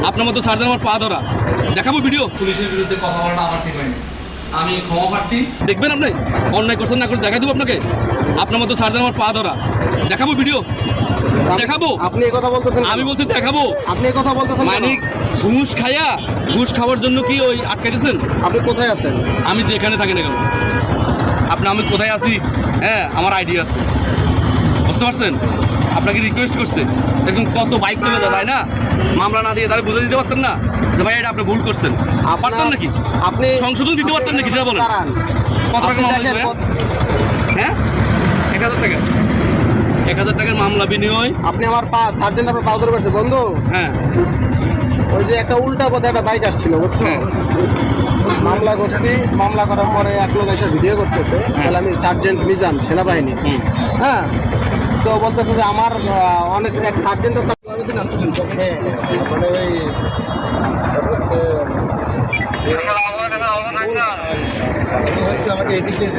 আপনার মতো সার্জন আমার পা ধরা দেখাবো ভিডিও। পুলিশের বিরুদ্ধে কথা বলাটা আমার ঠিক হয়নি। আমি ক্ষমা প্রার্থী। দেখবেন আপনি অন্যায় করছেন না করে দেখা দেবো আপনাকে। আপনার মতো সার্জন আমার পা ধরা দেখাবো ভিডিও দেখাবো। আপনি এই কথা বলতেছেন, আমি বলছি দেখাবো। আপনি এই কথা বলতেছেন মানে ঘুষ খাইয়া ঘুষ খাওয়ার জন্য কি ওই আটকে দিয়েছেন? আপনি কোথায় আছেন? আমি যেখানে থাকি না কেন আপনি আমি কোথায় আছি, হ্যাঁ আমার আইডিয়া আছে, বুঝতে পারছেন? আপনাকে রিকোয়েস্ট করছে দেখুন কত বাইক চলে যায় তাই না, মামলা না দিয়ে তাহলে বুঝে দিতে পারতেন না যে ভাই এটা আপনি ভুল করছেন, পারতেন নাকি? আপনি সংশোধন দিতে পারতেন নাকি সেটা বলেন। কত টাকা মামলা দিবে? হ্যাঁ 1000 টাকা, 1000 টাকার মামলা বিনিময়। আপনি আমার পা সার্জেন্ট আপনার পা ধরে পারছে বন্ধু। হ্যাঁ ওই যে একটা উল্টা পথে একটা বাইক আসছিল বুঝছো, হ্যাঁ। মামলা করছি, মামলা করার পরে এক লোক এসে ভিডিও করতেছে, তাহলে আমি সার্জেন্ট মিজান সেনাবাহিনী, হ্যাঁ, তো বলতেছে যে আমার অনেক এক সার্জেন্টের আমাকে এদিক দিয়ে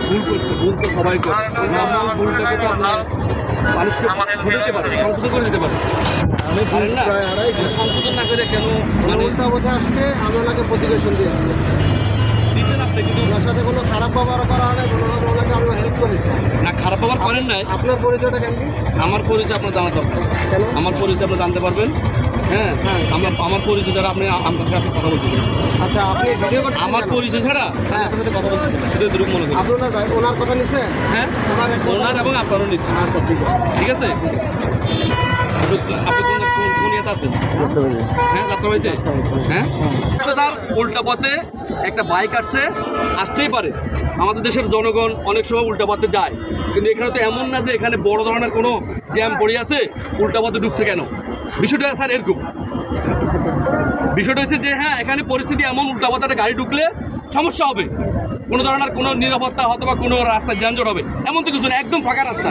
ভুল করছে, ভুল তো সবাই করে, ভুলটাকে তো আপনার মানুষকে দিতে পারে, সংশোধন করে দিতে পারে। আমি ভুল না সংশোধন না করে কেন মানে উল্টা পথে আসছে, আমি ওনাকে প্রতিবেশন দিয়েছি দিচ্ছেন আপনি, কিন্তু ওনার সাথে কোনো খারাপ ব্যবহার করা হয় না, কোনোভাবে ওনাকে আমরা হেল্প করেছি। না খারাপ ব্যবহার করেন নাই। আপনার পরিচয়টা কেন? আমার পরিচয় আপনার জানা দরকার, কেন? আমার পরিচয় আপনি জানতে পারবেন। হ্যাঁ আমার পরিচয় ছাড়া আপনি আমার সাথে আপনি কথা বলতে পারেন। আচ্ছা, আপনি ভিডিও করতে আমার পরিচয় ছাড়া হ্যাঁ আপনার সাথে কথা বলতেছেন না, শুধু দুরূপ মনে করেন। আপনার ভাই ওনার কথা নিছে? হ্যাঁ ওনার এবং আপনারও নিচ্ছে। আচ্ছা ঠিক আছে, ঠিক আছে। আপনি কোন ইয়েতে আছেন? হ্যাঁ যাত্রাবাড়িতে। হ্যাঁ স্যার উল্টা পথে একটা বাইক আসছে, আসতেই পারে, আমাদের দেশের জনগণ অনেক সময় উল্টা পথে যায়, কিন্তু এখানে তো এমন না যে এখানে বড় ধরনের কোনো জ্যাম পড়ে আছে উল্টা পথে ঢুকছে কেন। বিষয়টা স্যার এরকম, বিষয়টা হচ্ছে যে হ্যাঁ এখানে পরিস্থিতি এমন উল্টা পথে একটা গাড়ি ঢুকলে সমস্যা হবে, কোনো ধরনের কোনো নিরাপত্তা হয়তো বা কোনো রাস্তায় যানজট হবে, এমন তো কিছু না, একদম ফাঁকা রাস্তা।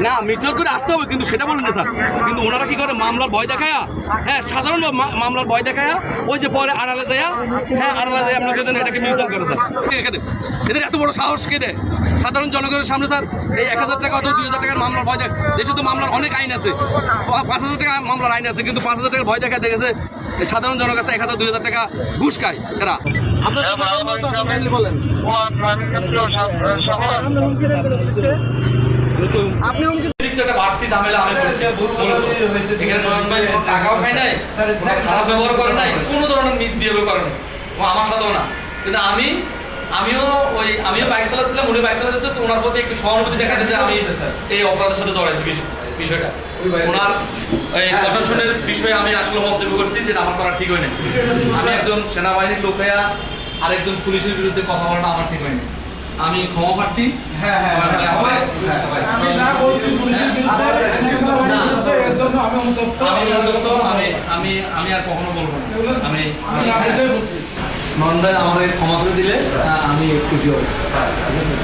না মিছিল করে আসতে হবে, কিন্তু সেটা বলেন না স্যার। কিন্তু ওনারা কি করে মামলার ভয় দেখায়া, হ্যাঁ সাধারণ মামলার ভয় দেখায়া ওই যে পরে আড়ালে যায়, হ্যাঁ আড়ালে যায় আপনাকে এটাকে মিউচুয়াল করে স্যার। এখানে এদের এত বড় সাহস কে দেয় সাধারণ জনগণের সামনে স্যার? এই 1000 টাকা অথবা 2000 টাকার মামলার ভয় দেখ, দেশে তো মামলার অনেক আইন আছে, 5000 টাকা মামলার আইন আছে, কিন্তু 5000 টাকার ভয় দেখা দেখেছে সাধারণ জনের কাছে 1000-2000 টাকা ঘুষ খায় এরা। আপনার বলেন আপনি একটা বাড়তি ঝামেলা আমি করছি। এখানে নয়ন ভাই টাকাও খায় নাই, খারাপ ব্যবহার করে নাই, কোনো ধরনের মিসবিহেভ করে নাই, আমার সাথেও না। কিন্তু আমিও বাইক চালাচ্ছিলাম, উনি বাইক চালাচ্ছে, তো ওনার প্রতি একটু সহানুভূতি দেখাতে যে আমি এই অপরাধের সাথে জড়াইছি বিষয়টা। ওনার এই প্রশাসনের বিষয়ে আমি আসলে মন্তব্য করছি যেটা আমার করা ঠিক হয়নি। আমি একজন সেনাবাহিনীর লোক হইয়া আরেকজন পুলিশের বিরুদ্ধে কথা বলাটা আমার ঠিক হয়নি। আমি ক্ষমা প্রার্থী। আমি যা বলছি পুলিশের বিরুদ্ধে এর জন্য আমি অনুতপ্ত। আমি আর কখনো বলবো না। আমি নন ভাই আমার ক্ষমা করে দিলে আমি খুশি হব। ঠিক আছে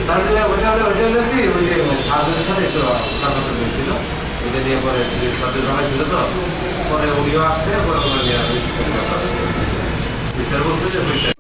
তাহলে ওইটা হয়েছি ওই যে সার্জনের সাথে একটু তর্ক হয়েছিল, ওইটা নিয়ে পরে সাথে ঝামেলা ছিল, তো পরে উনিও আসছে, পরে বিচার বলছে যে